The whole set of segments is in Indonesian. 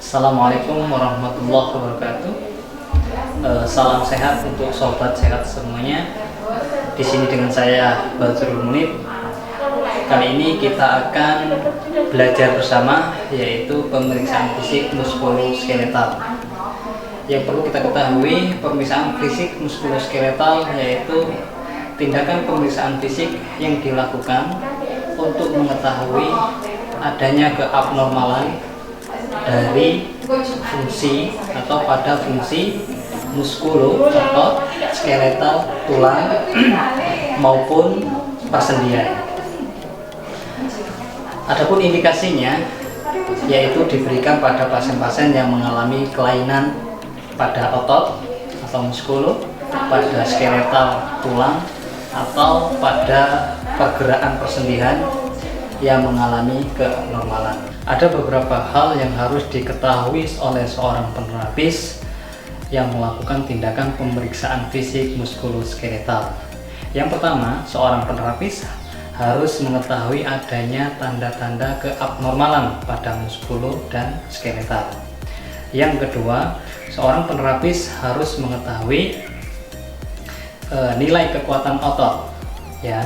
Assalamualaikum warahmatullahi wabarakatuh. Salam sehat untuk sobat sehat semuanya. Di sini dengan saya Badrul Munib. Kali ini kita akan belajar bersama, yaitu pemeriksaan fisik muskuloskeletal. Yang perlu kita ketahui, pemeriksaan fisik muskuloskeletal yaitu tindakan pemeriksaan fisik yang dilakukan untuk mengetahui adanya keabnormalan dari fungsi atau pada fungsi muskulo atau skeletal tulang maupun persendian. Adapun indikasinya yaitu diberikan pada pasien-pasien yang mengalami kelainan pada otot atau muskulo, pada skeletal tulang, atau pada pergerakan persendian yang mengalami keabnormalan. Ada beberapa hal yang harus diketahui oleh seorang penerapis yang melakukan tindakan pemeriksaan fisik muskuloskeletal. Yang pertama, seorang penerapis harus mengetahui adanya tanda-tanda keabnormalan pada muskulo dan skeletal. Yang kedua, seorang penerapis harus mengetahui nilai kekuatan otot. Ya,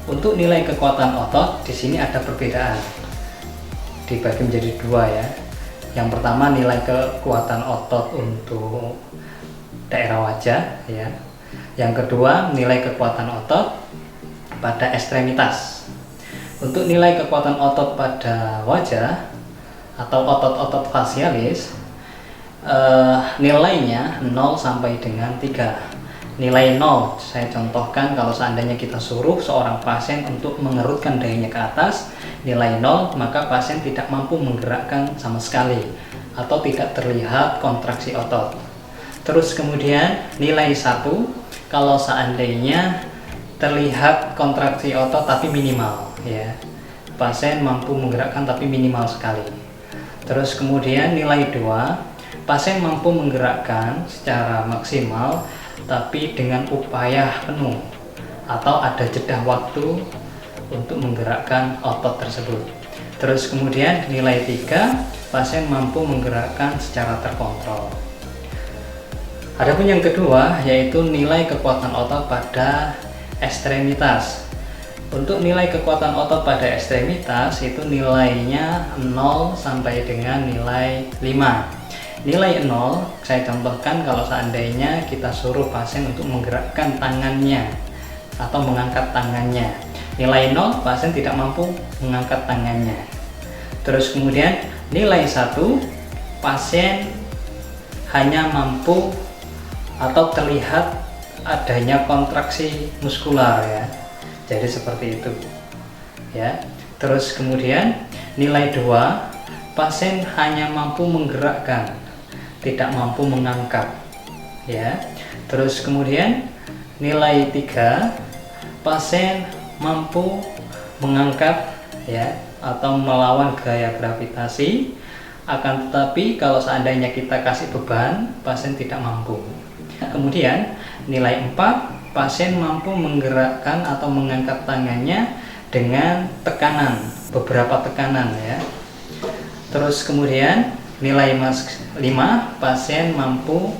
untuk nilai kekuatan otot di sini ada perbedaan, dibagi menjadi dua ya. Yang pertama, nilai kekuatan otot untuk daerah wajah ya. Yang kedua, nilai kekuatan otot pada ekstremitas. Untuk nilai kekuatan otot pada wajah atau otot-otot fasialis, nilainya 0 sampai dengan 3. Nilai 0, saya contohkan, kalau seandainya kita suruh seorang pasien untuk mengerutkan dahinya ke atas, nilai 0, maka pasien tidak mampu menggerakkan sama sekali atau tidak terlihat kontraksi otot. Terus kemudian nilai 1, kalau seandainya terlihat kontraksi otot tapi minimal ya, pasien mampu menggerakkan tapi minimal sekali. Terus kemudian nilai 2, pasien mampu menggerakkan secara maksimal tapi dengan upaya penuh atau ada jeda waktu untuk menggerakkan otot tersebut. Terus kemudian nilai 3, pasien mampu menggerakkan secara terkontrol. Adapun yang kedua yaitu nilai kekuatan otot pada ekstremitas. Untuk nilai kekuatan otot pada ekstremitas itu nilainya 0 sampai dengan nilai 5. Nilai 0, saya contohkan kalau seandainya kita suruh pasien untuk menggerakkan tangannya atau mengangkat tangannya. Nilai 0, pasien tidak mampu mengangkat tangannya. Terus kemudian nilai 1, pasien hanya mampu atau terlihat adanya kontraksi muskular ya. Jadi seperti itu. Ya. Terus kemudian nilai 2, pasien hanya mampu menggerakkan, tidak mampu mengangkat ya. Terus kemudian nilai 3, pasien mampu mengangkat ya atau melawan gaya gravitasi, akan tetapi kalau seandainya kita kasih beban, pasien tidak mampu. Kemudian nilai 4, pasien mampu menggerakkan atau mengangkat tangannya dengan tekanan, beberapa tekanan ya. Terus kemudian nilai 5, pasien mampu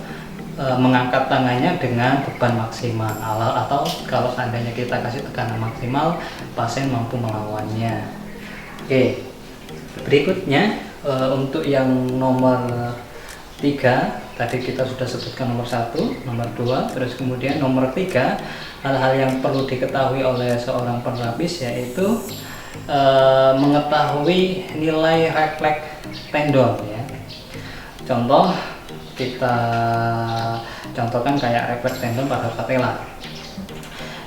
mengangkat tangannya dengan beban maksimal, atau kalau seandainya kita kasih tekanan maksimal, pasien mampu melawannya. Oke, berikutnya untuk yang nomor 3, tadi kita sudah sebutkan nomor 1, nomor 2, terus kemudian nomor 3, hal-hal yang perlu diketahui oleh seorang penerapis yaitu mengetahui nilai refleks tendon ya. Contoh, kita contohkan kayak refleks tendon pada patella.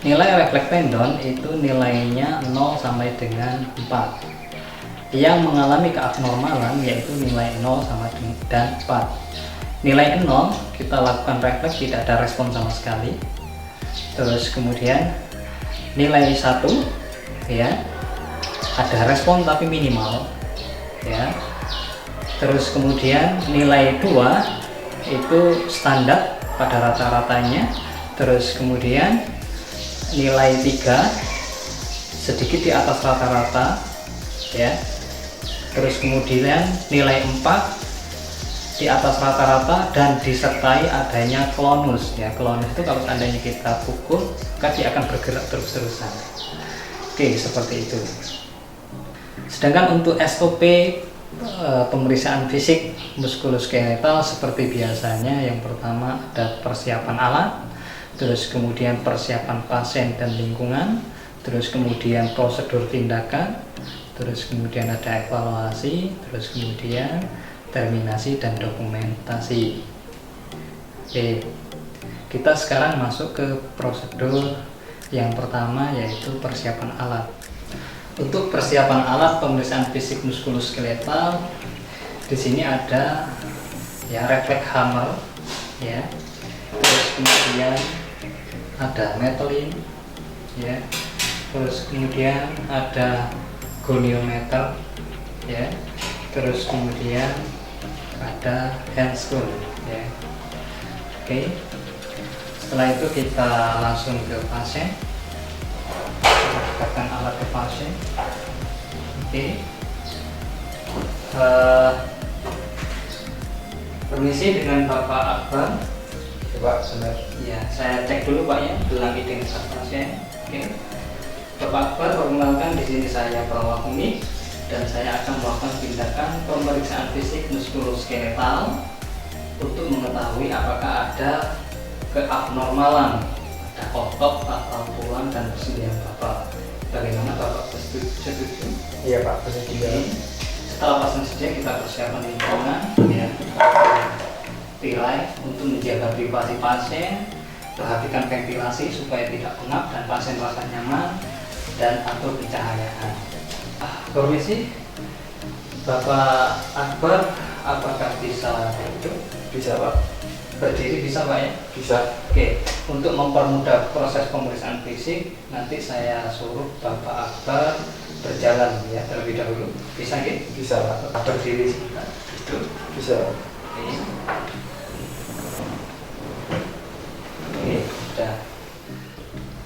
Nilai refleks tendon itu nilainya 0 sampai dengan 4. Yang mengalami keabnormalan yaitu nilai 0 sama dengan 4. Nilai 0, kita lakukan refleks tidak ada respon sama sekali. Terus kemudian nilai 1 ya, ada respon tapi minimal ya. Terus kemudian nilai 2 itu standar pada rata-ratanya. Terus kemudian nilai 3 sedikit di atas rata-rata ya. Terus kemudian nilai 4 di atas rata-rata dan disertai adanya klonus ya. Klonus itu kalau seandainya kita pukul maka dia akan bergerak terus-terusan. Oke, seperti itu. Sedangkan untuk SOP pemeriksaan fisik muskuloskeletal seperti biasanya, yang pertama ada persiapan alat, terus kemudian persiapan pasien dan lingkungan, terus kemudian prosedur tindakan, terus kemudian ada evaluasi, terus kemudian terminasi dan dokumentasi. Oke, kita sekarang masuk ke prosedur yang pertama, yaitu persiapan alat. Untuk persiapan alat pemeriksaan fisik muskuloskeletal, di sini ada ya refleks hammer ya, terus kemudian ada metalin ya, terus kemudian ada goniometer ya, terus kemudian ada handscrew ya. Oke, setelah itu kita langsung ke pasien, dekatkan alat ke pasien. Oke, permisi dengan Bapak Akbar. Pak, benar. Ya, saya cek dulu Pak ya, gelang identitas pasien. Oke, Bapak Akbar, perkenalkan di sini saya perawat klinik dan saya akan melakukan tindakan pemeriksaan fisik muskuloskeletal untuk mengetahui apakah ada keabnormalan, ada otot atau tulang dan persendian Bapak. Bagaimana Bapak setuju? Iya Pak, benar. Setelah pasien sedia, kita persiapan lingkungan ya, tirai untuk menjaga privasi pasien, perhatikan ventilasi supaya tidak pengap dan pasien merasa nyaman, dan atur pencahayaan. Permisi, Bapak Akbar, apakah bisa duduk? Bisa Pak. Berdiri bisa Pak ya? Bisa. Oke, untuk mempermudah proses pemeriksaan fisik, nanti saya suruh Bapak Akbar berjalan ya terlebih dahulu. Bisa nggih? Bisa Pak. Berdiri sebentar. Duduk. Bisa. Oke. Oke, sudah.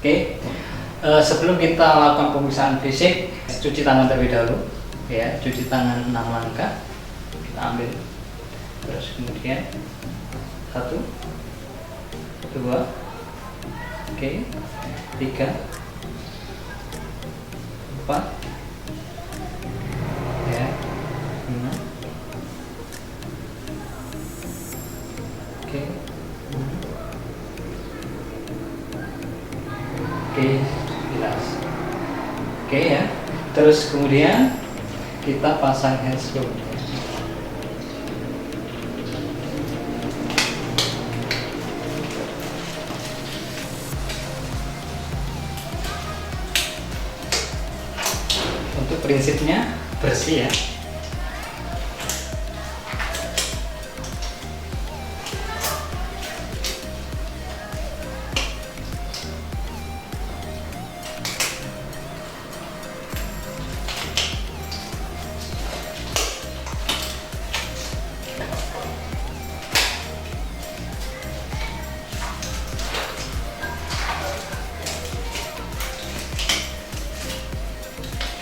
Oke. Sebelum kita lakukan pemeriksaan fisik, cuci tangan terlebih dahulu ya, cuci tangan 6 langkah. Kita ambil. Terus kemudian 1, 2, oke, 3, 4 ya, 5, oke, oke, jelas. Oke ya, terus kemudian kita pasang handscrew. Untuk prinsipnya bersih ya.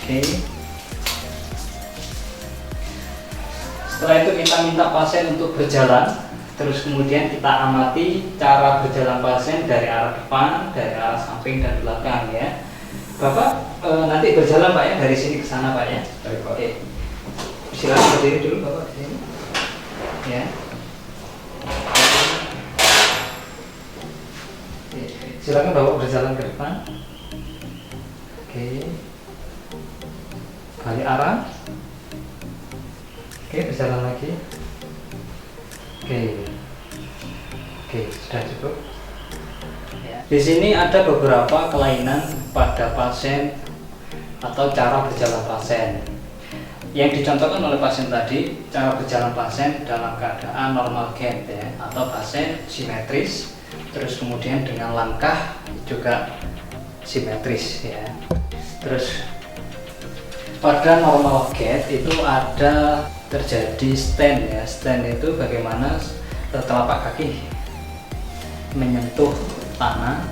Oke. Setelah itu kita minta pasien untuk berjalan, terus kemudian kita amati cara berjalan pasien dari arah depan, dari arah samping dan belakang ya. Bapak nanti berjalan Pak ya, dari sini ke sana Pak ya. Baik Pak. Oke. Silakan berdiri dulu Bapak di sini. Ya. Oke. Silakan Bapak berjalan ke depan. Oke. Balik arah. Oke, berjalan lagi. Oke, sudah cukup. Ya. Di sini ada beberapa kelainan pada pasien atau cara berjalan pasien. Yang dicontohkan oleh pasien tadi, cara berjalan pasien dalam keadaan normal gait ya, atau pasien simetris, terus kemudian dengan langkah juga simetris ya. Terus pada normal gait itu ada terjadi stand ya. Stand itu bagaimana telapak kaki menyentuh tanah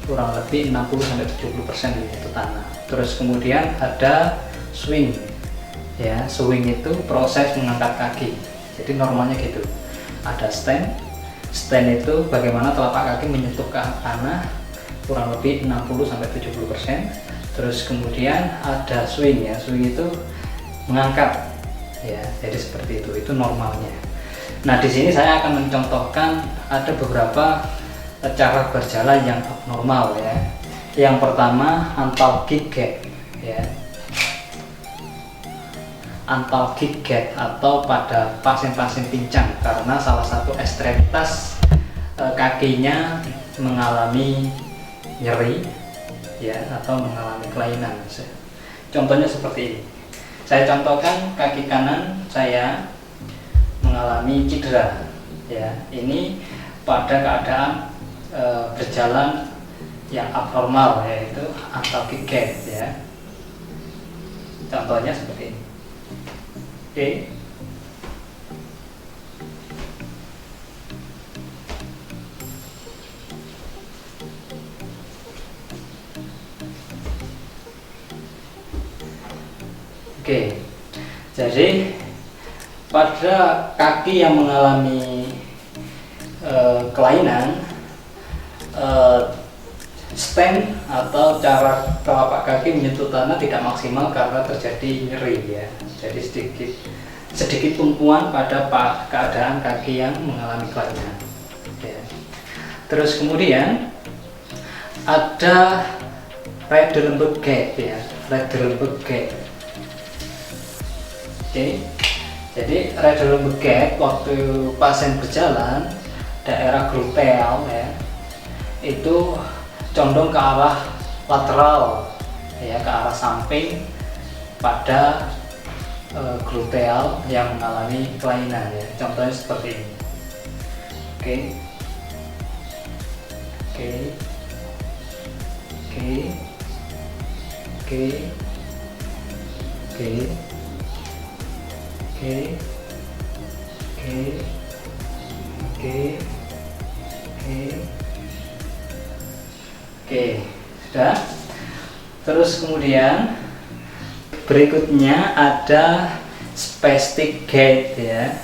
kurang lebih 60-70% itu tanah. Terus kemudian ada swing ya. Swing itu proses mengangkat kaki Jadi normalnya gitu. Ada stand itu bagaimana telapak kaki menyentuh ke tanah kurang lebih 60-70%. Terus kemudian ada swing ya, swing itu mengangkat ya, jadi seperti itu normalnya. Nah di sini saya akan mencontohkan ada beberapa cara berjalan yang abnormal ya. Yang pertama antalgic gait ya, antalgic gait atau pada pasien-pasien pincang karena salah satu ekstremitas kakinya mengalami nyeri ya atau mengalami kelainan. Contohnya seperti ini. Saya contohkan kaki kanan saya mengalami cedera ya. Ini pada keadaan berjalan yang abnormal yaitu antalgic gait ya. Contohnya seperti ini. Oke. Oke, jadi pada kaki yang mengalami kelainan, stand atau cara telapak kaki menyentuh tanah tidak maksimal karena terjadi nyeri ya. Jadi sedikit tumpuan pada keadaan kaki yang mengalami kelainan. Ya. Terus kemudian ada Redelenburg gait ya, Redelenburg gait. Oke, jadi Redelenburg gait waktu pasien berjalan daerah gluteal ya, itu condong ke arah lateral ya, ke arah samping pada gluteal yang mengalami kelainan ya. Contohnya seperti ini. Oke. Oke. Oke. Oke. Oke. Oke. Oke. Oke. Oke. Oke, sudah. Terus kemudian berikutnya ada spastic gait ya,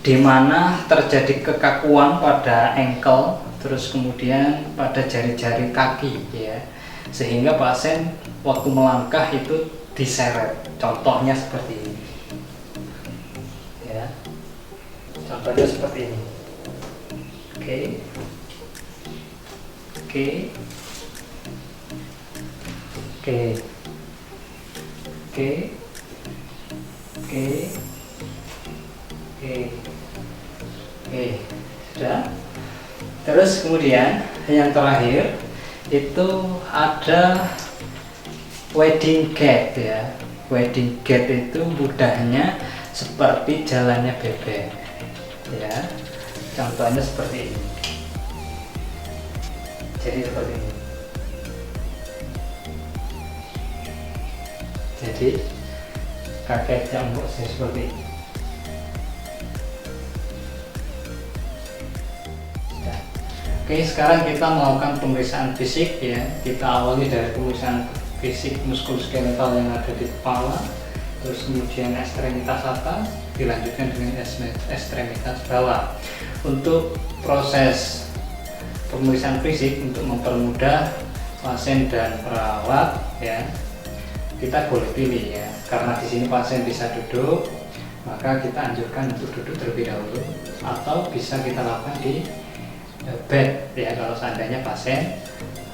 dimana terjadi kekakuan pada ankle, terus kemudian pada jari-jari kaki ya, sehingga pasien waktu melangkah itu diseret. Contohnya seperti ini ya, contohnya seperti ini. Oke. Oke. Oke. Oke. Oke. Oke. Oke. Sudah. Terus kemudian yang terakhir itu ada wedding gait ya. Wedding gait itu mudahnya seperti jalannya bebek ya. Contohnya seperti ini. Jadi seperti ini. Jadi kakek jambuk seperti ini. Oke, sekarang kita melakukan pemeriksaan fisik ya. Kita awali dari pemeriksaan fisik muskuloskeletal yang ada di kepala, terus kemudian ekstremitas atas, dilanjutkan dengan ekstremitas bawah. Untuk proses pemeriksaan fisik untuk mempermudah pasien dan perawat ya, kita boleh pilih ya, karena di sini pasien bisa duduk, maka kita anjurkan untuk duduk terlebih dahulu, atau bisa kita lakukan di bed ya kalau seandainya pasien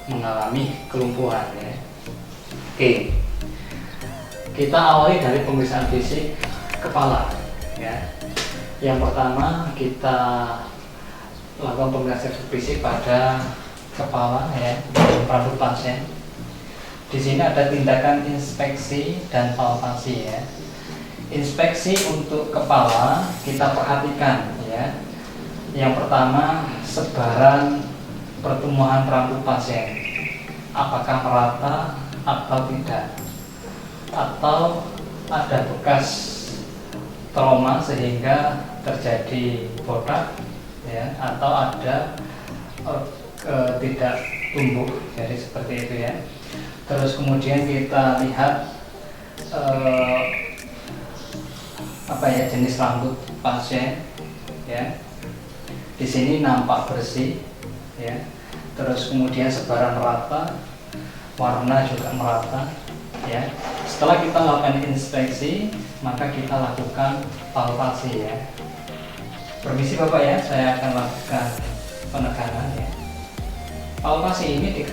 mengalami kelumpuhan ya. Oke, kita awali dari pemeriksaan fisik kepala ya. Yang pertama kita lakukan pemeriksaan fisik pada kepala ya, rambut pasien. Di sini ada tindakan inspeksi dan palpasi ya. Inspeksi untuk kepala kita perhatikan ya. Yang pertama, sebaran pertumbuhan rambut pasien, apakah merata atau tidak, atau ada bekas trauma sehingga terjadi botak ya, atau ada tidak tumbuh, jadi seperti itu ya. Terus kemudian kita lihat apa ya, jenis rambut pasien ya. Di sini nampak bersih ya. Terus kemudian sebaran merata, warna juga merata ya. Setelah kita lakukan inspeksi, maka kita lakukan palpasi ya. Permisi Bapak ya, saya akan lakukan penekanan ya. Palpasi ini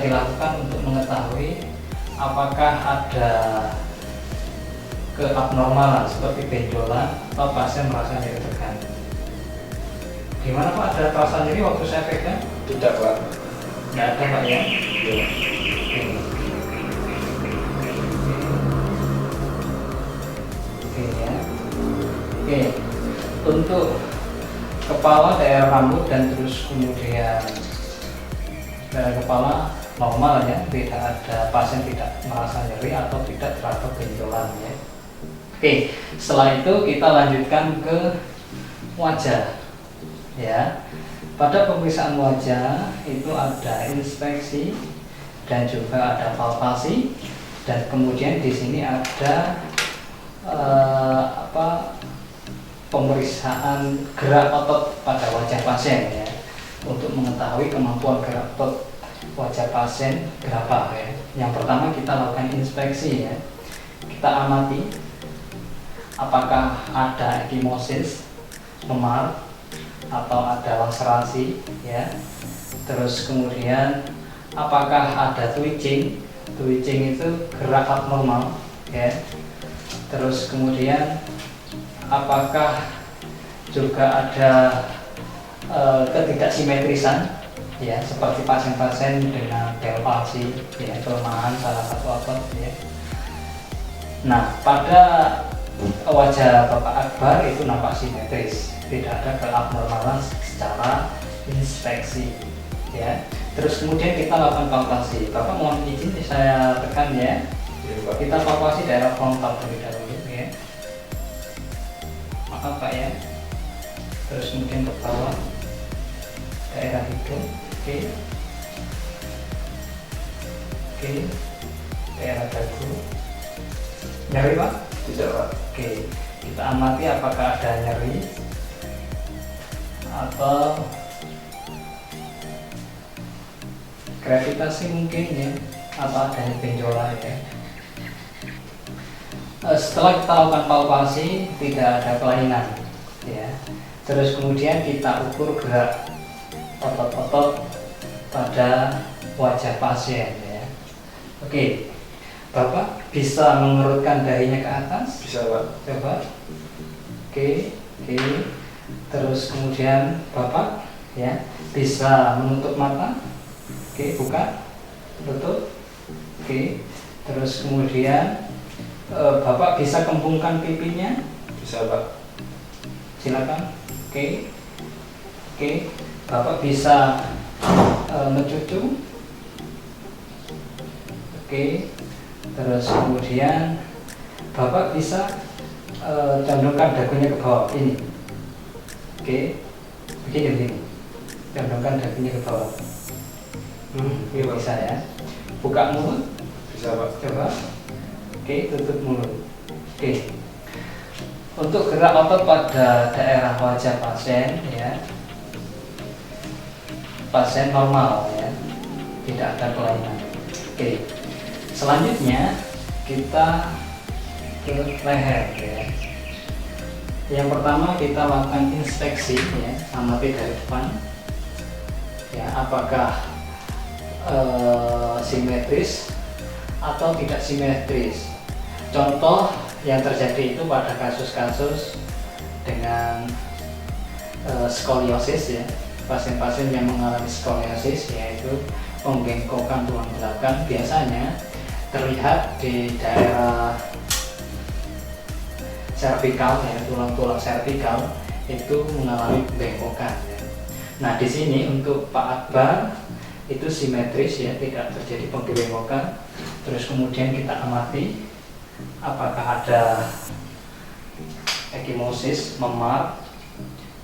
dilakukan untuk mengetahui apakah ada keabnormalan seperti benjolan atau pasien merasa nyeri tekan. Gimana Pak, ada perasaan nyeri waktu saya pegang? Tidak Pak. Nggak ada Pak ya? Iya. Oke ya. Oke, untuk kepala, daerah rambut dan terus kemudian daerah kepala normal ya, tidak ada, pasien tidak merasa nyeri atau tidak terdapat benjolan ya. Oke, setelah itu kita lanjutkan ke wajah ya. Pada pemeriksaan wajah itu ada inspeksi dan juga ada palpasi, dan kemudian di sini ada pemeriksaan gerak otot pada wajah pasien ya, untuk mengetahui kemampuan gerak otot wajah pasien berapa ya. Yang pertama kita lakukan inspeksi ya, kita amati apakah ada ekimosis, memar, atau ada laserasi ya. Terus kemudian apakah ada twitching itu gerak abnormal ya. Terus kemudian apakah juga ada ketidaksimetrisan ya, seperti pasien-pasien dengan Bell palsy ya, kelemahan salah satu otot ya. Nah, pada wajah Bapak Akbar itu nampak simetris, tidak ada keabnormalan secara inspeksi ya. Terus kemudian kita lakukan palpasi. Bapak mohon izin saya tekan ya. Iya Pak. Kita palpasi daerah frontal terlebih dahulu ya. Maaf Pak ya. Terus kemudian ke bawah, daerah hidung, oke. Oke, daerah dagu. Nyeri Pak? Tidak Pak. Oke, kita amati apakah ada nyeri atau gravitasi mungkin ya, atau adanya benjolan ya. Setelah kita lakukan palpasi tidak ada kelainan ya. Terus kemudian kita ukur gerak otot-otot pada wajah pasien ya. Oke, Bapak bisa mengerutkan dahinya ke atas? Bisa Pak. Coba. Oke. Terus kemudian Bapak ya bisa menutup mata. Oke, buka, tutup. Oke. Terus kemudian Bapak bisa kembungkan pipinya. Bisa Pak. Silakan. Oke. Bapak bisa mencucu. Oke. Terus kemudian Bapak bisa condongkan dagunya ke bawah ini. Oke. Begini. Condongkan dagunya ke bawah. Ini bisa ya. Buka mulut. Bisa Pak. Coba. Oke, tutup mulut. Oke. Untuk gerak otot pada daerah wajah pasien ya, pasien normal ya, tidak ada kelainan. Oke. Selanjutnya kita ke leher ya. Yang pertama kita lakukan inspeksi ya, amati dari depan ya, apakah simetris atau tidak simetris. Contoh yang terjadi itu pada kasus-kasus dengan skoliosis ya, pasien-pasien yang mengalami skoliosis, yaitu pembengkokan tulang belakang, biasanya terlihat di daerah servikal ya, tulang-tulang servikal itu mengalami pembengkokan ya. Nah, di sini untuk Pak Akbar itu simetris ya, tidak terjadi pembengkokan. Terus kemudian kita amati apakah ada ekimosis, memar,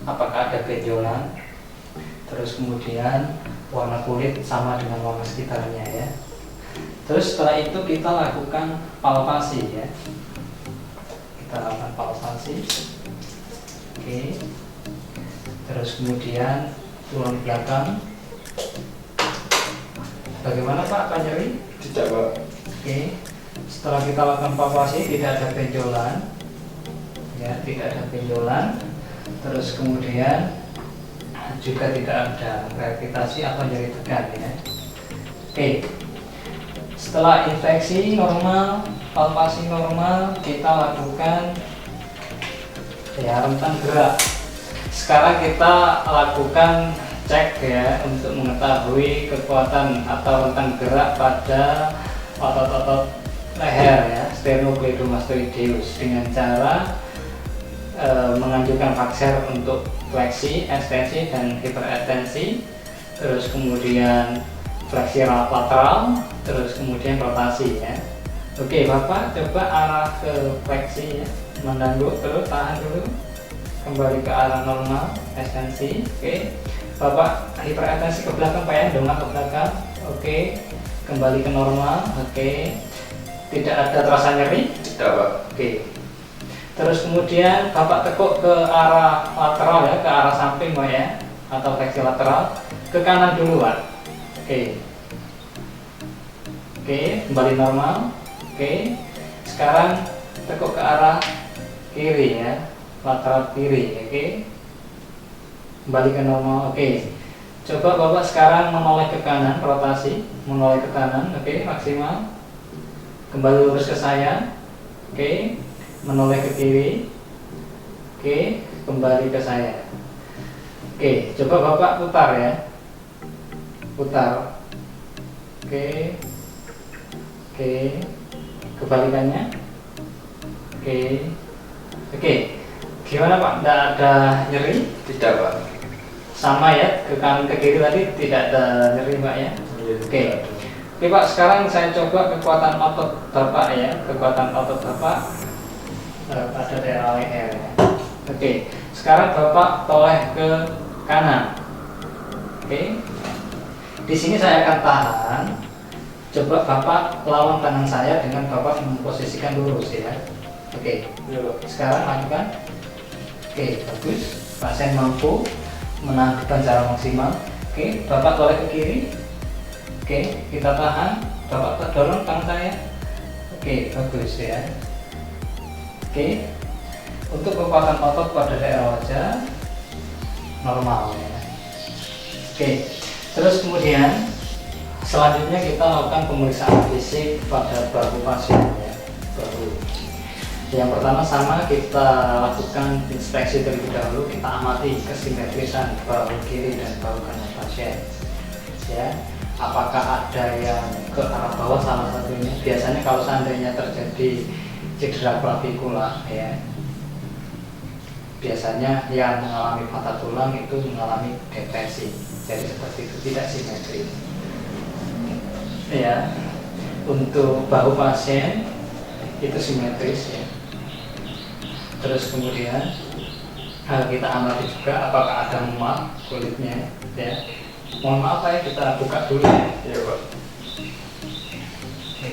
apakah ada benjolan. Terus kemudian warna kulit sama dengan warna sekitarnya ya. Terus setelah itu kita lakukan palpasi ya. Kita kita lakukan palpasi. Oke. Terus kemudian tulang belakang. Bagaimana Pak? Apa nyeri? Tidak Pak. Oke. Setelah kita lakukan palpasi, tidak ada benjolan, ya, tidak ada benjolan. Terus kemudian juga tidak ada gravitasi atau nyeri tegang, ya. Oke. Setelah infeksi normal, palpasi normal, kita lakukan ya rentang gerak. Sekarang kita lakukan cek ya untuk mengetahui kekuatan atau rentang gerak pada otot-otot leher ya, sternocleidomastoideus, dengan cara menganjurkan Vaxer untuk fleksi, ekstensi dan hiperekstensi, terus kemudian fleksi lateral, terus kemudian rotasi ya. Oke Bapak, coba arah ke fleksi ya, menanduk terus, tahan dulu, kembali ke arah normal, ekstensi. Oke Bapak, hiperekstensi ke belakang Pak ya, dongak ke belakang. Oke, kembali ke normal. Oke, tidak ada terasa nyeri? Tidak Pak. Oke. Terus kemudian Bapak tekuk ke arah lateral ya, ke arah samping Pak ya, atau fleksi lateral, ke kanan dulu Pak. Oke. Oke, kembali normal. Oke. Sekarang tekuk ke arah kiri ya, lateral kiri. Oke. Kembali ke normal. Oke. Coba Bapak sekarang menoleh ke kanan, rotasi, menoleh ke kanan. Oke, maksimal. Kembali lurus ke saya. Oke. Menoleh ke kiri. Oke, kembali ke saya. Oke, coba Bapak putar ya. Putar. Oke. Oke. Kebalikannya. Oke. Oke. Gimana Pak? Tidak ada nyeri? Tidak Pak. Sama ya, ke kanan ke kiri tadi tidak ada nyeri Pak ya. Oke. Oke Pak, sekarang saya coba kekuatan otot Bapak ya, kekuatan otot Bapak pada daerah leher ya. Oke. Sekarang Bapak toleh ke kanan. Oke. Di sini saya akan tahan. Coba Bapak lawan tangan saya dengan Bapak memposisikan lurus ya. Oke. Sekarang lakukan. Oke, bagus. Pasien mampu menahan beban secara maksimal. Oke, Bapak toleh ke kiri. Oke, kita tahan. Bapak dorong tangan saya. Oke, bagus ya. Oke, untuk kekuatan otot pada daerah wajah normal ya. Oke, terus kemudian selanjutnya kita lakukan pemeriksaan fisik pada bahu pasien ya. Bahu. Yang pertama sama kita lakukan inspeksi terlebih dahulu, kita amati kesimetrisan bahu kiri dan bahu kanan pasien. Ya, apakah ada yang ke arah bawah salah satunya? Biasanya kalau seandainya terjadi cedera klavikula ya, biasanya yang mengalami patah tulang itu mengalami depresi. Jadi seperti itu, tidak simetris. Ya, untuk bahu pasien itu simetris ya. Terus kemudian kita amati juga apakah ada memar kulitnya ya. Mohon maaf ya, kita buka dulu ya. Iya Pak. Oke.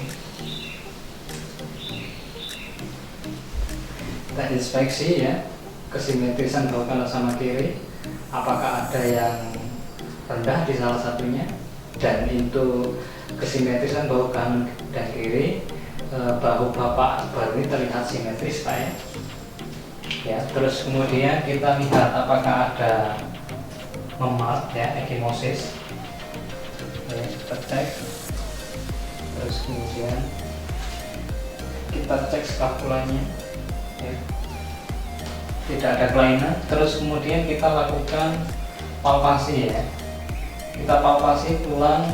Kita inspeksi ya kesimetrisan bahu kanan sama kiri, apakah ada yang rendah di salah satunya, dan itu kesimetrisan bahu kanan dan kiri, bahu Bapak baru ini terlihat simetris Pak ya. Ya, terus kemudian kita lihat apakah ada memar ya, ekimosis. Ya, kita cek. Terus kemudian kita cek skapulanya ya. Tidak ada kelainan. Terus kemudian kita lakukan palpasi ya. Kita palpasi tulang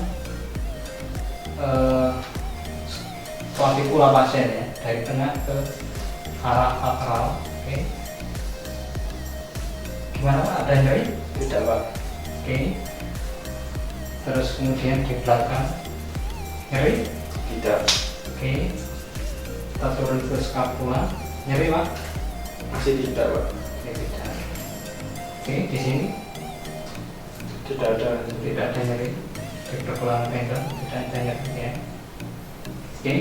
klavikula pasien ya, dari tengah ke arah lateral. Oke. Gimana Pak? Ada nyeri? Tidak Pak. Oke. Terus kemudian di belakang nyeri? Tidak. Oke. Kita turun ke skapula. Nyeri Pak? Masih tidak Pak. Oke, tidak. Oke, di sini Tidak ada. tidak ada nyeri. Di pergelangan tendon tidak ada nyeri ya. Oke.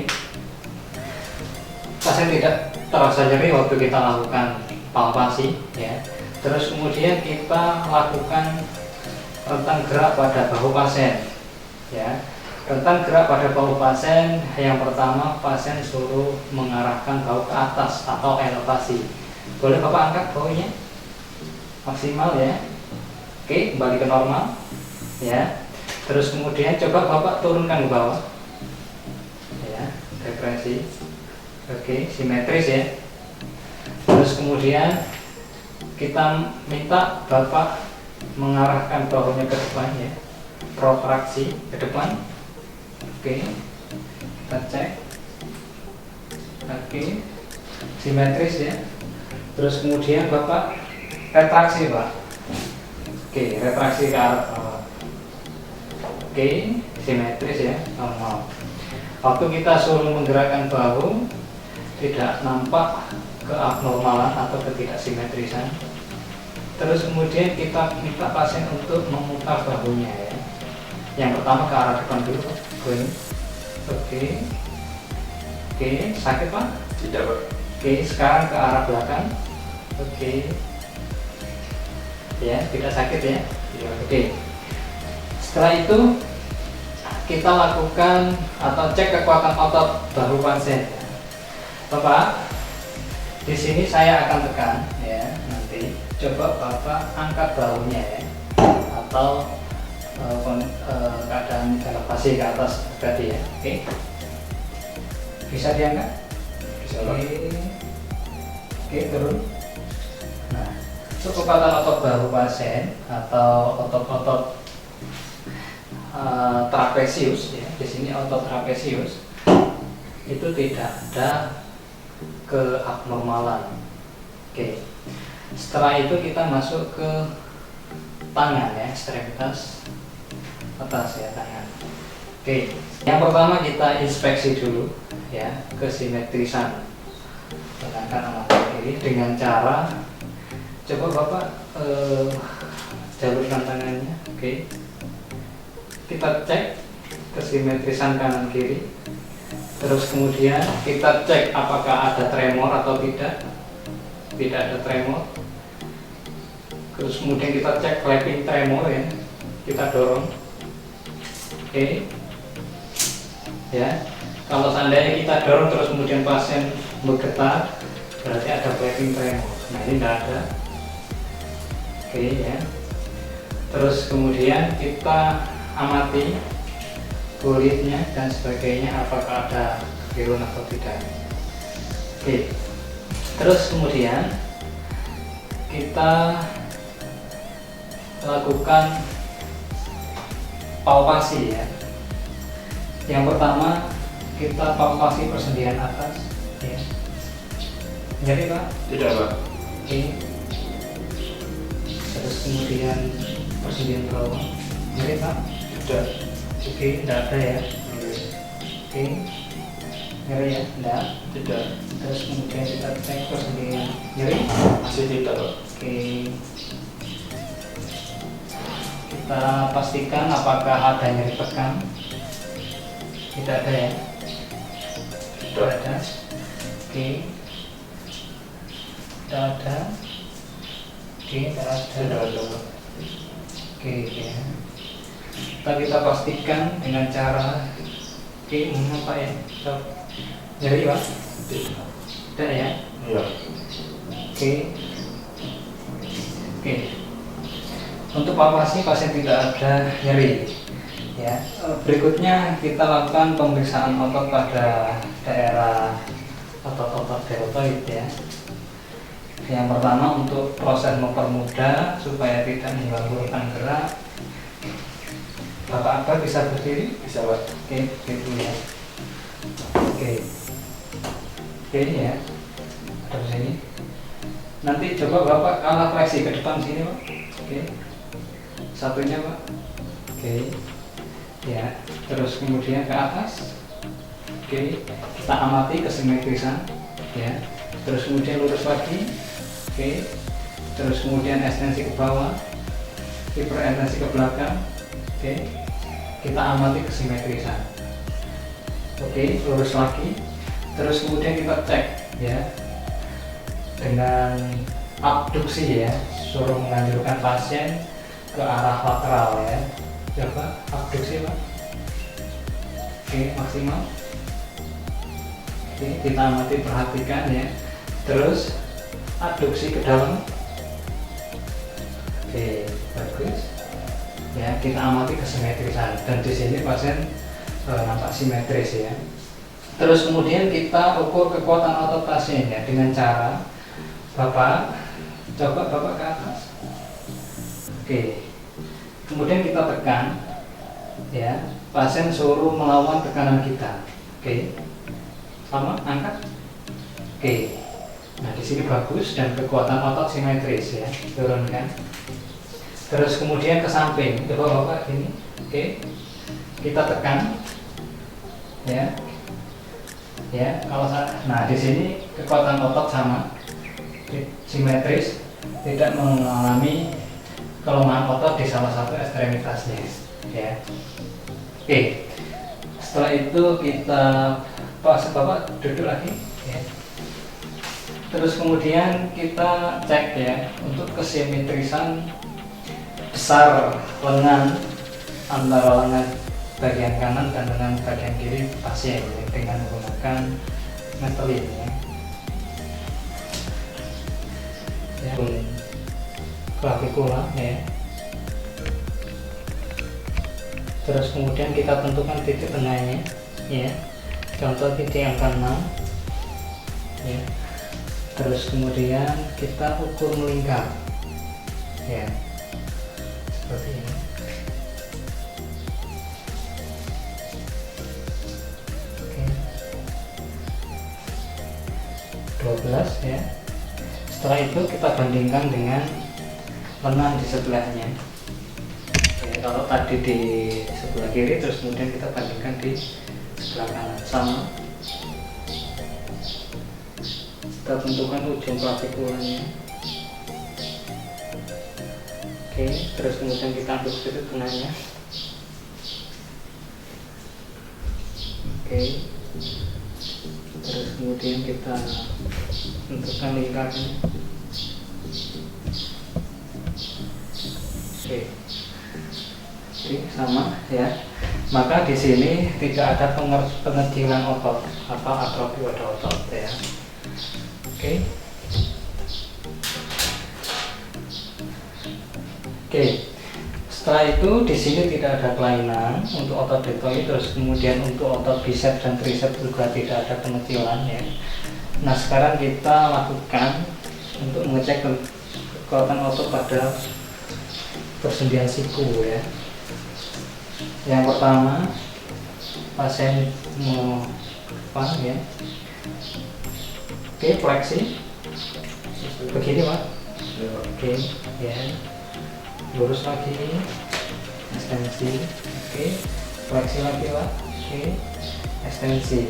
pasien tidak terasa nyeri waktu kita lakukan palpasi ya. Terus kemudian kita lakukan rentang gerak pada bahu pasien ya. Rentang gerak pada bahu pasien, yang pertama pasien suruh mengarahkan bahu ke atas atau elevasi. Boleh Bapak angkat bahunya maksimal ya. Oke, kembali ke normal ya. Terus kemudian coba Bapak turunkan ke bawah ya, regresi. Oke, simetris ya. Terus kemudian kita minta Bapak mengarahkan bahunya ke depan ya, protraksi ke depan. Oke, kita cek. Oke, simetris ya. Terus kemudian Bapak retraksi Pak. Oke, retraksi ke arah bawah. Oke, simetris ya, normal. Waktu kita suruh menggerakkan bahu, tidak nampak keabnormalan atau ketidaksimetrisan. Terus kemudian kita minta pasien untuk memutar bahunya ya. Yang pertama ke arah depan dulu Pak. Oke. Oke, sakit Pak? Tidak Pak. Oke, sekarang ke arah belakang. Oke. Ya, tidak sakit ya. Iya. Oke. Setelah itu kita lakukan atau cek kekuatan otot bahu pasien. Bapak, di sini saya akan tekan ya. Nanti coba Bapak angkat bahunya ya, atau keadaan elevasi ke atas tadi ya. Oke. Bisa diangkat? Bisa Pak. Oke, turun. Nah, untuk kekuatan otot bahu pasien atau otot-otot trapesius ya, di sini otot trapesius itu tidak ada keabnormalan. Oke. Setelah itu kita masuk ke tangan ya, ekstremitas atas ya, tangan. Oke. Yang pertama kita inspeksi dulu ya, kesimetrisan tangan kanan atau kiri dengan cara coba Bapak jalurkan tangannya. Oke. Kita cek kesimetrisan kanan kiri. Terus kemudian kita cek apakah ada tremor atau tidak. Tidak ada tremor. Terus kemudian kita cek flapping tremor ya. Kita dorong. Oke. Ya. Kalau seandainya kita dorong terus kemudian pasien bergetar, berarti ada flapping tremor. Nah, ini tidak ada. Oke ya. Terus kemudian kita amati kulitnya dan sebagainya, apakah ada kebiruan atau tidak. Oke. Terus kemudian kita lakukan palpasi ya. Yang pertama kita palpasi persendian atas ya. Nyeri Pak? Tidak Pak. Oke. Terus kemudian persendian bawah. Nyeri Pak? Tidak. Oke, tidak ada ya. Oke. Nyeri ya? Tidak. Tidak. Terus kemudian kita cek persendian. Nyeri? Masih tidak Pak. Oke. Kita pastikan apakah ada nyeri pekan. Tidak ada ya? Tidak ada. Oke. Tidak ada. Oke, tidak ada. Tidak ada Pak. Oke ya. Kita pastikan dengan cara apa ya? Nyeri Pak? Tidak ya? Iya. Oke. Oke. Untuk palpasi pasien tidak ada nyeri. Ya. Berikutnya kita lakukan pemeriksaan otot pada daerah otot-otot deltoid ya. Yang pertama untuk proses mempermudah supaya tidak mengganggu gerak. Bapak bisa berdiri? Bisa Pak. Oke, gitu ya. Oke. Oke ya. Terus sini. Nanti coba Bapak kalah fleksi ke depan sini Pak. Oke. Satunya Pak. Oke. Ya. Terus kemudian ke atas. Oke. Kita amati kesimetrisan. Ya. Terus kemudian lurus lagi. Oke. Terus kemudian ekstensi ke bawah. Hiperekstensi ke belakang. Oke. Kita amati kesimetrisan. Oke, lurus lagi. Terus kemudian kita cek ya dengan abduksi ya, suruh menganjurkan pasien ke arah lateral ya. Coba abduksi Pak. Oke, maksimal. Oke, kita amati, perhatikan ya. Terus abduksi ke dalam. Oke, bagus. Ya, kita amati kesimetrisan, dan di sini pasien nampak simetris ya. Terus kemudian kita ukur kekuatan otot pasien ya dengan cara Bapak coba Bapak ke atas. Oke. Kemudian kita tekan ya, pasien suruh melawan tekanan kita. Oke. Sama, angkat. Oke. Nah, di sini bagus dan kekuatan otot simetris ya. Turunkan. Terus kemudian ke samping, coba Bapak gini. Oke. Kita tekan. Ya. Ya, kalau nah di sini kekuatan otot sama. Simetris, tidak mengalami kelemahan otot di salah satu ekstremitasnya ya. Oke. Setelah itu kita Bapak duduk lagi ya. Terus kemudian kita cek ya untuk kesimetrisan besar lengan antara lengan bagian kanan dan lengan bagian kiri pasien ya, dengan menggunakan metelin ya, klavikula ya. Terus kemudian kita tentukan titik tengahnya ya, contoh titik angka 6 ya. Terus kemudian kita ukur melingkar ya, seperti ini. Oke. 12 ya. Setelah itu kita bandingkan dengan lengan di sebelahnya ya, kalau tadi di sebelah kiri, terus kemudian kita bandingkan di sebelah kanan, sama. Kita tentukan ujung klavikulanya. Oke, terus kemudian kita ambil titik tengahnya. Oke, terus kemudian kita tentukan lingkarnya. Oke, sama ya. Maka di sini tidak ada pengecilan otot atau atrofi pada otot ya. Oke. Oke. Setelah itu di sini tidak ada kelainan untuk otot deltoid, terus kemudian untuk otot bicep dan tricep juga tidak ada pengecilan ya. Nah, sekarang kita lakukan untuk mengecek kekuatan otot pada persendian siku ya. Yang pertama, pasien mau apa ya? Oke, fleksi. Begini Pak. Oke, ya. Lurus lagi, ekstensi. Oke, fleksi lagi Pak. Oke, ekstensi.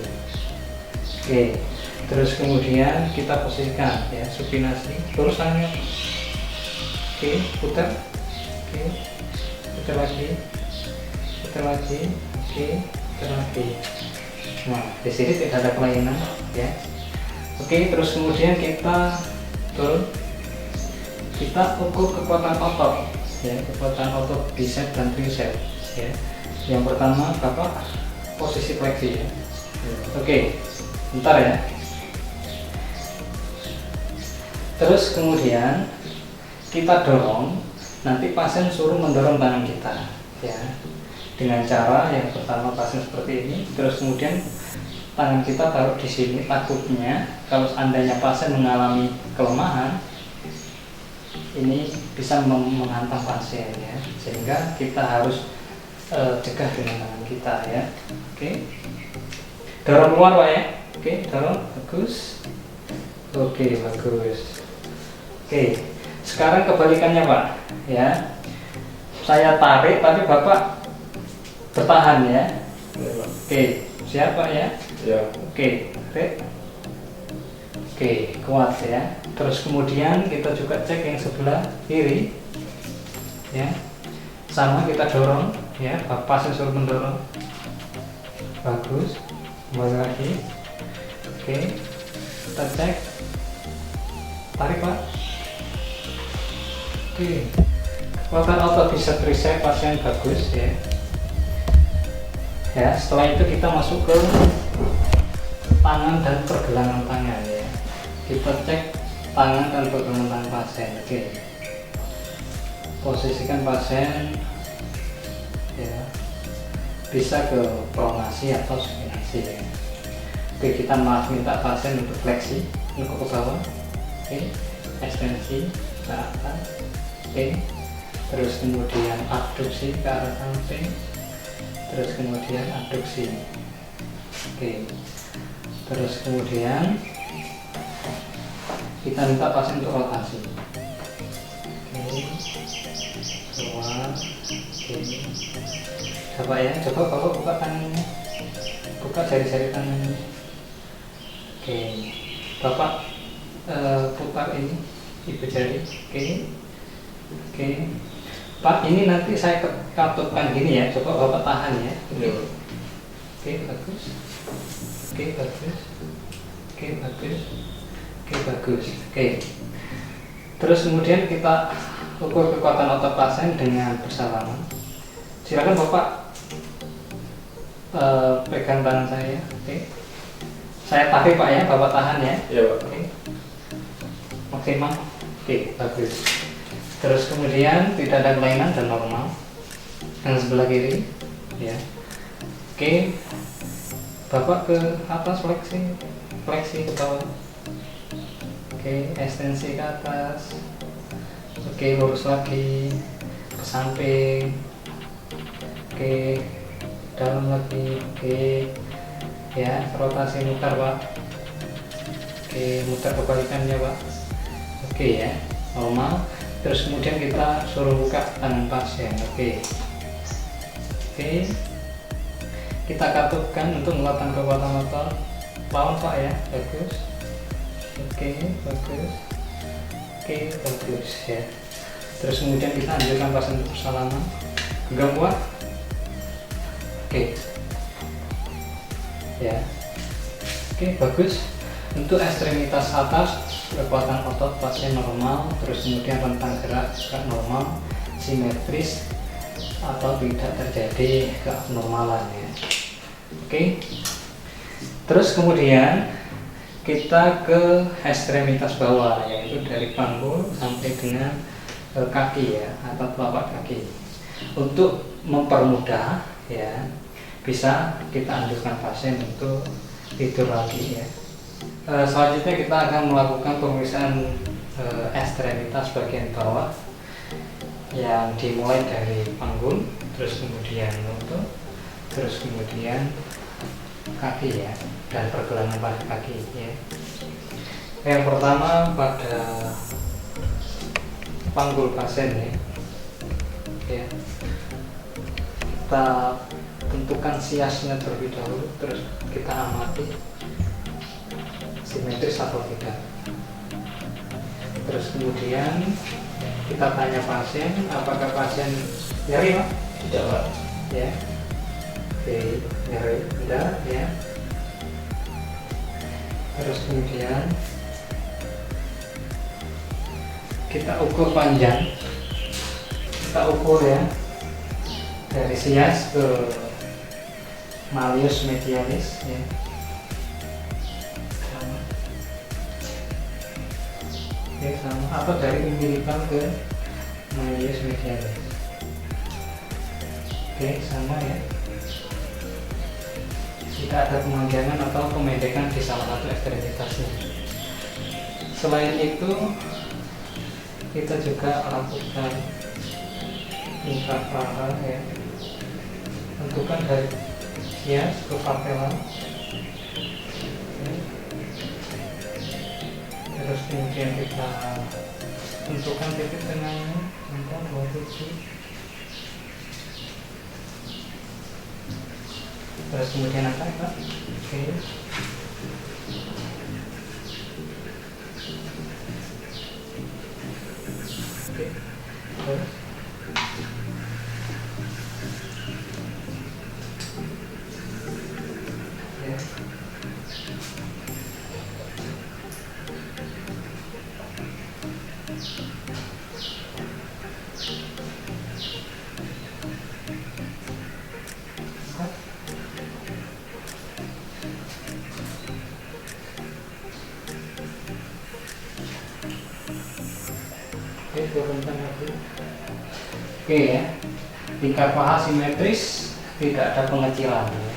Oke, terus kemudian kita posisikan ya, supinasi. Lurus tangannya. Oke, putar. Oke, putar lagi. Putar lagi. Oke, putar lagi. Nah, di sini tidak ada kelainan ya. Oke, terus kemudian kita turun. Kita ukur kekuatan otot ya, kekuatan otot bicep dan tricep ya. Yang pertama Bapak posisi fleksi ya. Oke, bentar ya. Terus kemudian kita dorong, nanti pasien suruh mendorong tangan kita ya, dengan cara yang pertama pasien seperti ini, terus kemudian tangan kita taruh di sini. Takutnya kalau seandainya pasien mengalami kelemahan, ini bisa menghantam pasien ya, sehingga kita harus cegah dengan tangan kita ya. Oke, dorong keluar Pak ya. Oke, dorong, bagus. Oke, bagus. Oke, sekarang kebalikannya Pak ya, saya tarik tapi Bapak bertahan ya. Oke, siap Pak ya. Ya. Oke, tarik. Oke, kuat ya. Terus kemudian kita juga cek yang sebelah kiri ya, sama kita dorong ya, pasien suruh mendorong. Bagus, kembali lagi. Oke, kita cek. Tarik Pak. Oke, kekuatan otot bisa tricep pasien bagus ya. Ya, setelah itu kita masuk ke tangan dan pergelangan tangan ya. Kita cek tangan dan pergelangan tangan pasien. Oke, posisikan pasien ya, bisa ke pronasi atau supinasi ya. Oke, kita minta pasien untuk fleksi, untuk ke bawah. Oke, ekstensi ke atas. Oke, terus kemudian abduksi ke arah samping, terus kemudian abduksi. Oke, terus kemudian kita minta pasien untuk rotasi. Oke, keluar. Oke, coba ya, coba Bapak buka tangannya, buka jari-jari tangannya. Oke, Bapak putar ini ibu jari. Oke, Pak, ini nanti saya katupkan gini ya, coba Bapak tahan ya. Oke, bagus. Oke, bagus. Oke, bagus. Oke, bagus. Oke, terus kemudian kita ukur kekuatan otot pasien dengan bersalaman. Silakan Bapak pegang tangan saya. Oke, saya tarik Pak ya, Bapak tahan ya. Iya Pak. Oke, maksimal. Oke, bagus. Terus kemudian tidak ada kelainan dan normal. Yang sebelah kiri ya. Oke, Bapak ke atas, fleksi ke bawah. Oke, ekstensi ke atas. Oke, lurus lagi ke samping. Oke, dalam lagi. Oke ya, rotasi mutar Pak. Oke, mutar kebalikannya Pak. Oke ya, normal. Terus kemudian kita suruh buka tangan pasien. Oke, kita katupkan untuk melakukan kekuatan otot. Lawan Pak ya, bagus. Oke, bagus. Oke, bagus ya. Terus kemudian kita anjurkan pasien untuk bersalaman. Genggam kuat. Oke ya. Oke, bagus. Untuk ekstremitas atas, kekuatan otot pasien normal, terus kemudian rentang gerak juga normal, simetris atau tidak terjadi keabnormalan ya. Oke, terus kemudian kita ke ekstremitas bawah, yaitu dari panggul sampai dengan kaki ya, atau telapak kaki. Untuk mempermudah ya, bisa kita anjurkan pasien untuk tidur lagi ya. Selanjutnya kita akan melakukan pemeriksaan ekstremitas bagian bawah yang dimulai dari panggul, terus kemudian lutut, terus kemudian kaki ya, dan pergelangan pada kaki ya. Yang pertama pada panggul pasien ya. Kita tentukan siasnya terlebih dahulu, terus kita amati simetris atau tidak. Terus kemudian kita tanya pasien, apakah pasien nyeri Pak? Tidak Pak. Ya. Oke, nyeri tidak ya. Terus kemudian kita ukur panjang, kita ukur ya, dari sias ke malleus medialis ya. Oke, sama, atau dari umbilical ke malleus medialis. Oke, sama ya. Tidak ada pemanjangan atau pemendekan di salah satu ekstremitasnya. Selain itu, kita juga lakukan intrapleural ya. Tentukan dari sias ke patella. Terus kemudian kita tentukan titik tengahnya, kita 27. Terus kemudian apa Pak? Oke. Oke. Terus. Ya. turunkan lagi. Oke ya, lingkar paha simetris, tidak ada pengecilan ya.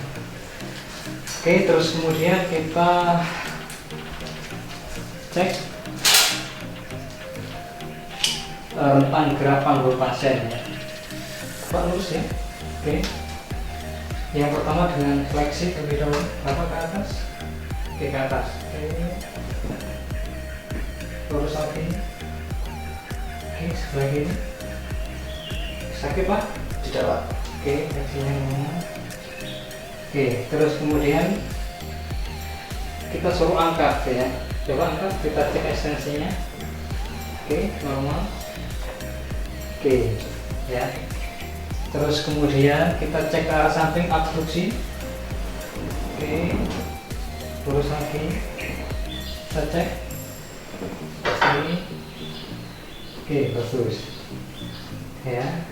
Oke, terus kemudian kita cek rentang gerak panggul pasien ya. Pak lurus ya. Oke, yang pertama dengan fleksi terlebih dahulu, bapak ke atas. Oke, ke atas. Oke, lurus lagi. Oke, sebelah kiri. Sakit pak? Tidak pak. Oke, fleksinya normal. Oke, terus kemudian kita suruh angkat ya. Coba angkat, kita cek ekstensinya. Oke, normal. Oke, ya. Terus kemudian kita cek ke arah samping, abduksi. Oke, lurus lagi. Kita cek. Ini. Oke, bagus. Ya.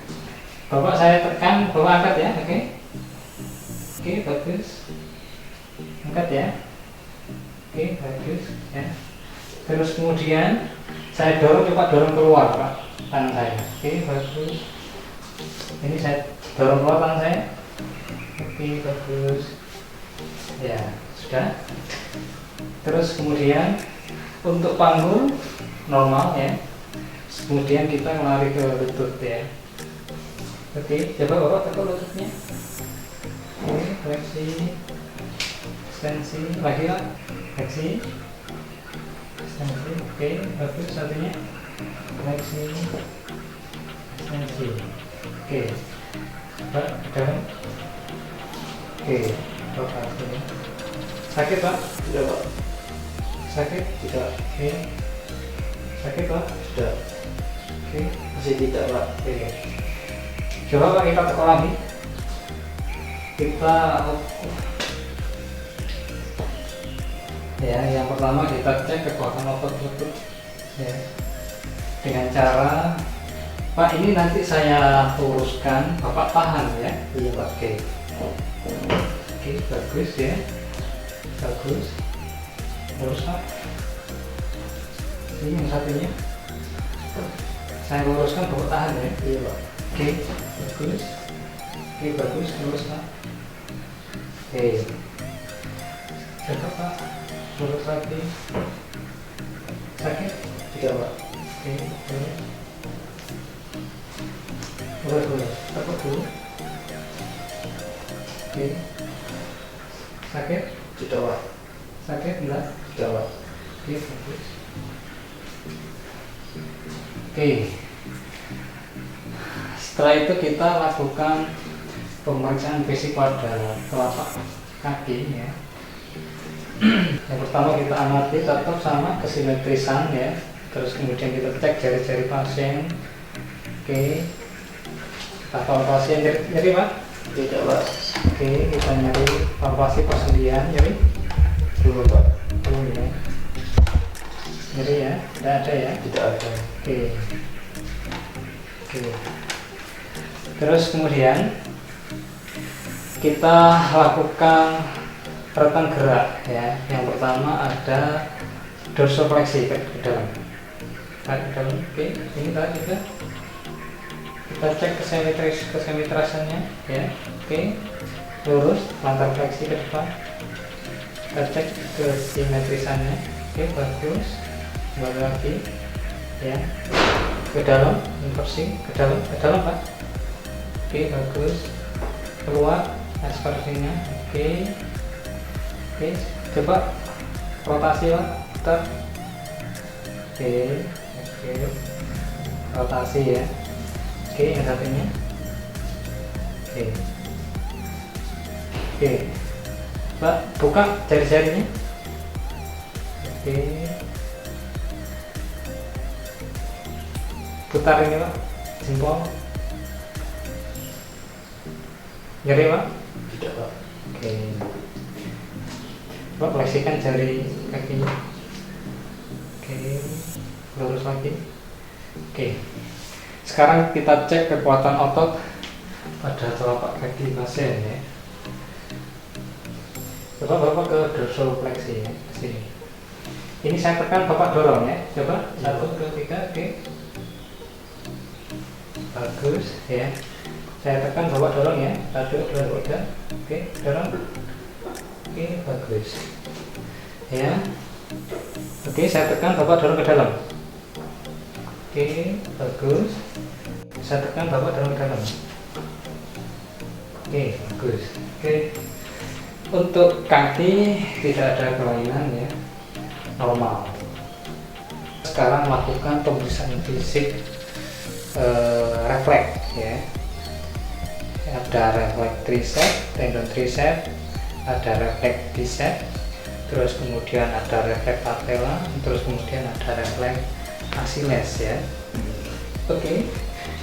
Bapak saya tekan, bapak angkat ya, oke. Oke, bagus. Angkat ya. Oke, bagus ya. Terus kemudian saya dorong, coba dorong keluar Pak tangan saya. Oke, bagus. Ini saya dorong keluar tangan saya. Oke, bagus. Ya, sudah. Terus kemudian untuk panggul normal ya. Kemudian kita lari ke lutut ya. Oke, coba bapak tekan lututnya. Oke, fleksi, ekstensi, lagi lah, fleksi, ekstensi. Oke, bagus satunya, fleksi, ekstensi. Oke, pak, dalam. Oke, bapak sini. Sakit pak? Tidak pak. Sakit? Tidak. Oke. Sakit pak? Tidak. Oke. Masih tidak pak. Oke. Coba pak kita tekan lagi. Kita ya, yang pertama kita cek kekuatan otot lutut ya, dengan cara Pak ini nanti saya luruskan, bapak tahan ya. Iya pak. Oke, oke, bagus ya, bagus, lurus pak. Ini yang satunya saya luruskan, bapak tahan ya. Iya pak. Oke, bagus. Oke, bagus, lurus pak. Oke, coba pak, lurus lagi. Sakit? Tidak pak. Oke, lurus. Lurus dulu, tekuk dulu. Oke. Sakit? Tidak pak. Sakit enggak? Tidak pak. Oke, bagus. Oke. Setelah itu kita lakukan pemeriksaan fisik pada telapak kaki ya. Yang pertama kita amati tetap sama kesimetrisan ya. Terus kemudian kita cek jari-jari pasien. Oke. Kita palpasi nyeri pak? Tidak pak. Oke, kita nyari palpasi persendian nyeri. Belum pak. Belum ya. Nyeri ya? Tidak ada ya? Tidak ada. Oke. Oke. Terus kemudian kita lakukan rentang gerak ya. Yang pertama ada dorsofleksi ke dalam. Tarik ke dalam. Oke, ini tarik juga. Kita cek kesemitrasannya ya. Oke. Lurus, lantar fleksi ke depan. Kita cek kesimetrisannya. Oke, bagus. Kembali lagi ya. Ke dalam, inversi, ke dalam Pak. Oke, bagus. Keluar ekspresinya. Oke. Oke, coba rotasi Pak. Putar. Oke. Oke. Rotasi ya. Oke, yang satunya. Oke. Oke. Pak, buka jari-jarinya. Oke. Putar ini Pak, jempol. Nyeri Pak? Tidak pak. Oke. Pak, fleksikan jari kakinya. Oke. Lurus lagi. Oke. Sekarang kita cek kekuatan otot pada telapak kaki pasien ya. Coba Bapak ke dorsofleksi ya, ke sini. Ini saya tekan, Bapak dorong ya. Coba 1, 2, 3, oke. bagus ya. Saya tekan, bapak dorong ya, 1, 2, 3, oke, dorong, oke, bagus ya. Oke, saya tekan, bapak dorong ke dalam, oke, bagus. Saya tekan, bapak dorong ke dalam, oke, bagus. Oke, untuk kaki tidak ada kelainan ya, normal. Sekarang lakukan pemeriksaan fisik refleks ya. Ada refleks tricep, tendon tricep, ada refleks bicep, terus kemudian ada refleks patella, terus kemudian ada refleks Achilles ya. Oke,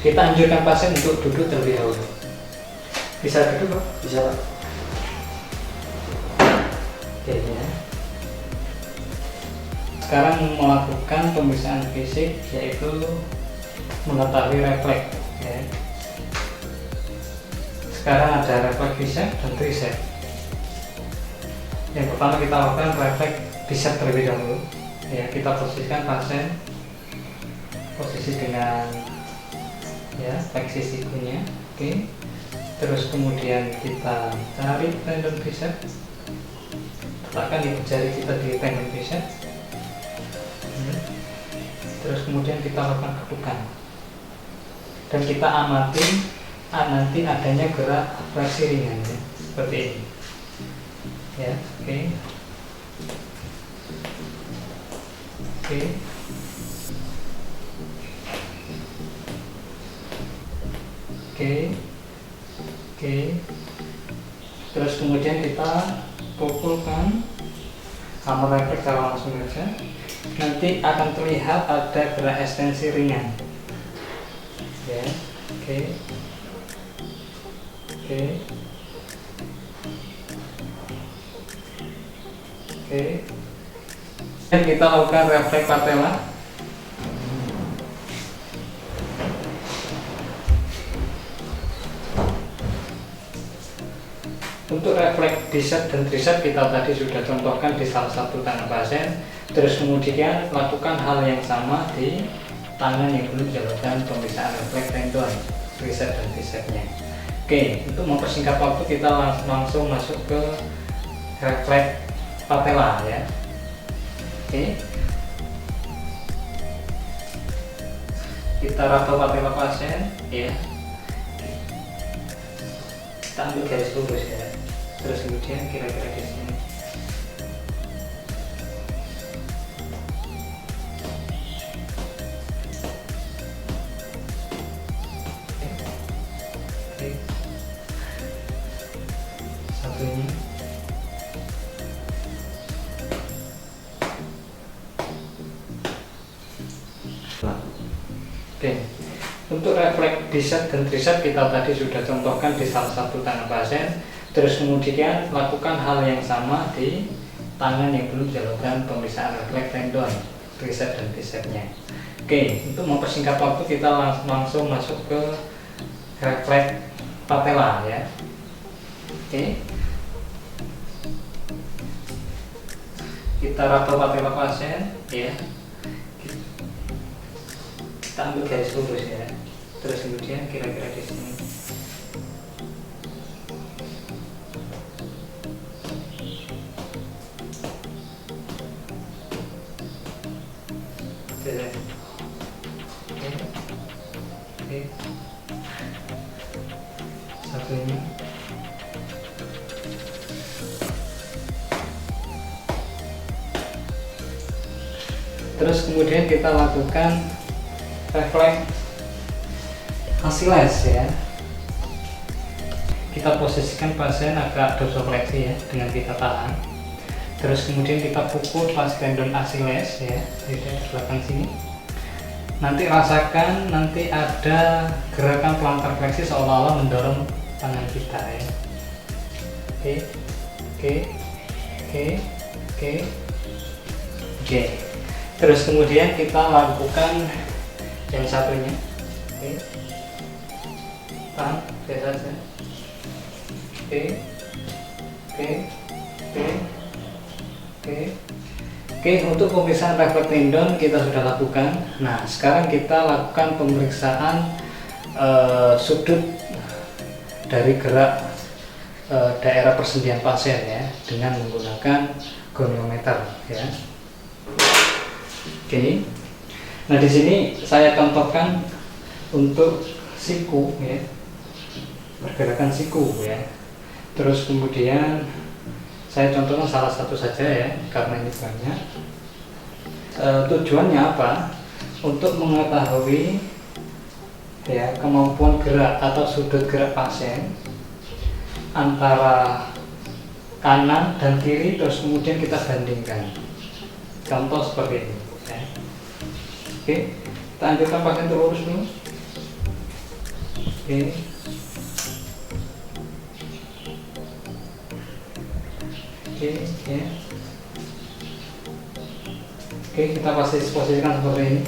kita anjurkan pasien untuk duduk terlebih dahulu. Bisa duduk, Pak? Bisa, Pak. Oke ya. Sekarang melakukan pemeriksaan fisik, yaitu mengetahui refleks ya. Sekarang ada refleks bicep dan tricep. Yang pertama kita lakukan refleks bicep terlebih dahulu ya. Kita posisikan pasien posisi dengan ya fleksi sikunya, oke. Terus kemudian kita tarik tendon bicep, letakkan ibu jari kita di tendon bicep. Terus kemudian kita lakukan ketukan dan kita amati nanti adanya gerak fleksi ringan ya, seperti ini ya. Oke, oke, oke, oke. Terus kemudian kita pukulkan hammer refleks secara langsung saja. Nanti akan terlihat ada gerak ekstensi ringan ya. Oke, oke, oke. Dan kita lakukan refleks patella. Untuk refleks bicep dan tricep kita tadi sudah contohkan di salah satu tangan pasien. Terus kemudian lakukan hal yang sama di tangan yang belum dilakukan pemeriksaan refleks tendon tricep dan bicepnya. Oke, untuk mempersingkat waktu kita langsung masuk ke refleks patella ya. Oke, kita raba patella pasien ya. Kita ambil garis lurus ya. Terus kemudian kira-kira di sini. Oke. Satu ini. Oke. Untuk refleks bicep dan tricep kita tadi sudah contohkan di salah satu tangan pasien. Terus kemudian lakukan hal yang sama di tangan yang belum dilakukan pemeriksaan refleks tendon tricep dan bicepnya. Oke, untuk mempersingkat waktu kita langsung masuk ke refleks patella ya. Oke, kita raba patella pasien ya. Kita ambil garis lurus ya. Terus kemudian kira-kira di sini. Oke. Satu ini. Terus kemudian kita lakukan refleks Achilles ya. Kita posisikan pasien agak dorsofleksi ya, dengan kita tahan. Terus kemudian kita pukul pas tendon Achilles ya, di belakang sini. Nanti rasakan nanti ada gerakan plantar fleksi seolah-olah mendorong tangan kita ya. Oke, oke, oke, oke, oke. Terus kemudian kita lakukan yang satunya. Oke, tahan biasa saja. Oke, oke, oke, oke. Oke, untuk pemeriksaan refleks tendon kita sudah lakukan. Nah, sekarang kita lakukan pemeriksaan sudut dari gerak daerah persendian pasien ya dengan menggunakan goniometer ya. Oke. Nah di sini saya contohkan untuk siku ya, pergerakan siku ya. Terus kemudian saya contohkan salah satu saja ya karena ini banyak. Tujuannya apa? Untuk mengetahui ya kemampuan gerak atau sudut gerak pasien antara kanan dan kiri, terus kemudian kita bandingkan. Contoh seperti ini ya. Oke, kita anjurkan pasien terlurus dulu. Oke. Oke ya. Oke, kita posisikan seperti ini.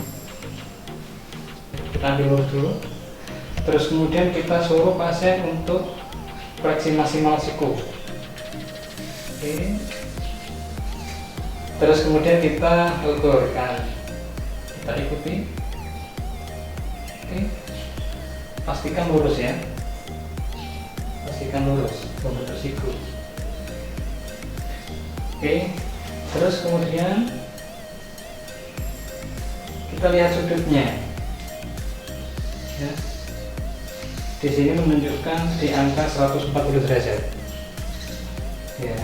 Kita ambil lurus dulu. Terus kemudian kita suruh pasien untuk fleksi maksimal siku. Oke. Terus kemudian kita ukurkan, kita ikuti. Oke. Pastikan lurus ya. Pastikan lurus membentuk siku. Oke. Terus kemudian kita lihat sudutnya. Ya. Di sini menunjukkan di angka 140 derajat. Ya.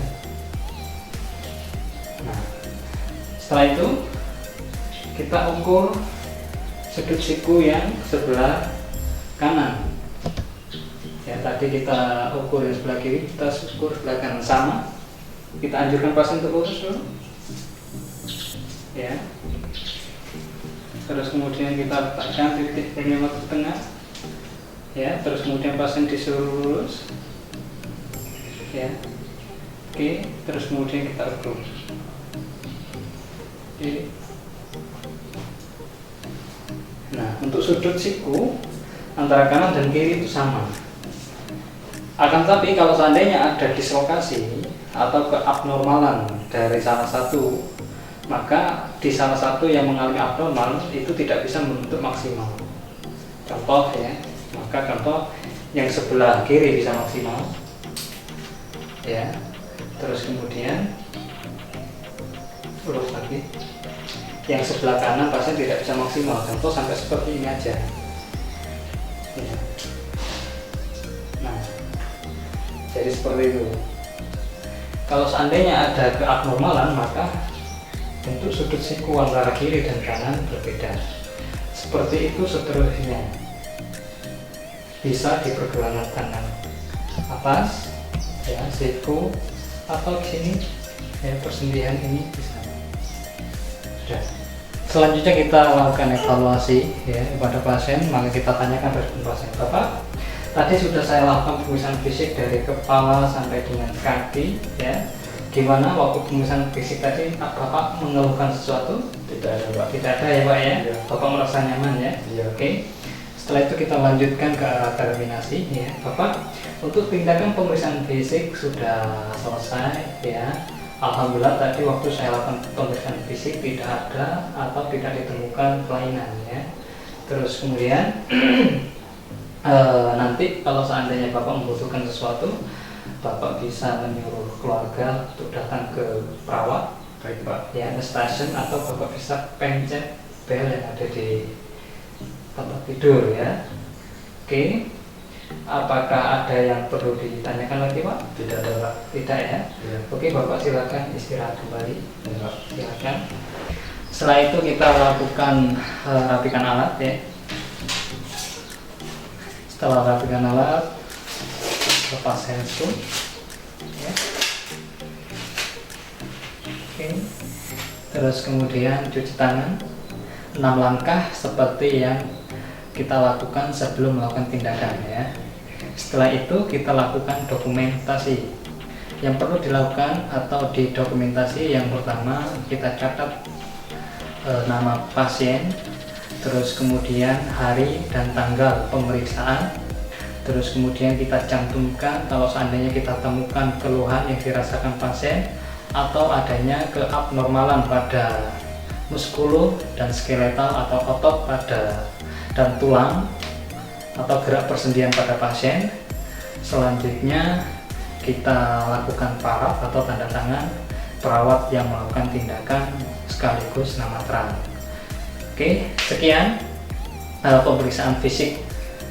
Nah, setelah itu kita ukur sudut siku yang sebelah kanan. Ya, tadi kita ukur yang sebelah kiri, kita ukur sebelah kanan sama. Kita anjurkan pasien untuk lurus dulu. Ya. Terus kemudian kita letakkan titik goniometer tengah. Ya, terus kemudian pasien disuruh lurus. Ya. Oke, terus kemudian kita ukur. Oke. Nah, untuk sudut siku antara kanan dan kiri itu sama. Akan tapi kalau seandainya ada dislokasi atau keabnormalan dari salah satu, maka di salah satu yang mengalami abnormal itu tidak bisa membentuk maksimal. Contoh ya, maka contoh yang sebelah kiri bisa maksimal ya, terus kemudian lurus lagi. Yang sebelah kanan pasien tidak bisa maksimal, contoh sampai seperti ini aja ya. Nah, jadi seperti itu. Kalau seandainya ada keabnormalan, maka bentuk sudut siku antara kiri dan kanan berbeda. Seperti itu seterusnya. Bisa di pergelangan tangan atas ya, siku, atau di sini ya, persendian ini bisa. Sudah. Selanjutnya kita lakukan evaluasi ya kepada pasien. Maka kita tanyakan respon pasien. Bapak, tadi sudah saya lakukan pemeriksaan fisik dari kepala sampai dengan kaki ya. Gimana waktu pemeriksaan fisik tadi Bapak mengeluhkan sesuatu? Tidak ada, Pak. Tidak ada ya Pak ya? Iya. Bapak merasa nyaman ya? Iya. Oke. Setelah itu kita lanjutkan ke arah terminasi ya. Bapak, untuk tindakan pemeriksaan fisik sudah selesai ya. Alhamdulillah tadi waktu saya lakukan pemeriksaan fisik tidak ada atau tidak ditemukan kelainan ya. Terus kemudian nanti kalau seandainya Bapak membutuhkan sesuatu, Bapak bisa menyuruh keluarga untuk datang ke perawat, Baik, Pak. ya, ke stasiun, atau Bapak bisa pencet bel yang ada di tempat tidur ya. Oke, apakah ada yang perlu ditanyakan lagi Pak? Tidak ada, Pak. Tidak ya? Iya. Oke Bapak, silakan istirahat kembali. Iya, Pak. Silakan. Setelah itu kita lakukan rapikan alat ya. Setelah rapikan alat, lepas handscoon ya. Oke. Terus kemudian cuci tangan 6 langkah seperti yang kita lakukan sebelum melakukan tindakan ya. Setelah itu kita lakukan dokumentasi. Yang perlu dilakukan atau didokumentasi, yang pertama kita catat nama pasien, terus kemudian hari dan tanggal pemeriksaan, terus kemudian kita cantumkan kalau seandainya kita temukan keluhan yang dirasakan pasien atau adanya keabnormalan pada muskulo dan skeletal atau otot pada dan tulang, atau gerak persendian pada pasien. Selanjutnya kita lakukan paraf atau tanda tangan perawat yang melakukan tindakan sekaligus nama terang. Oke, sekian pemeriksaan fisik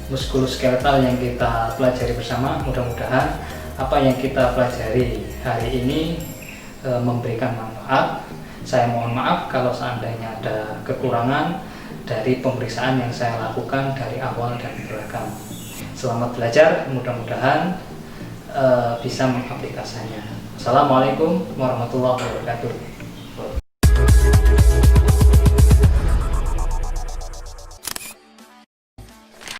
muskuloskeletal yang kita pelajari bersama. Mudah-mudahan apa yang kita pelajari hari ini memberikan manfaat. Saya mohon maaf kalau seandainya ada kekurangan dari pemeriksaan yang saya lakukan dari awal dan belakang. Selamat belajar, mudah-mudahan bisa mengaplikasikannya. Assalamualaikum warahmatullahi wabarakatuh.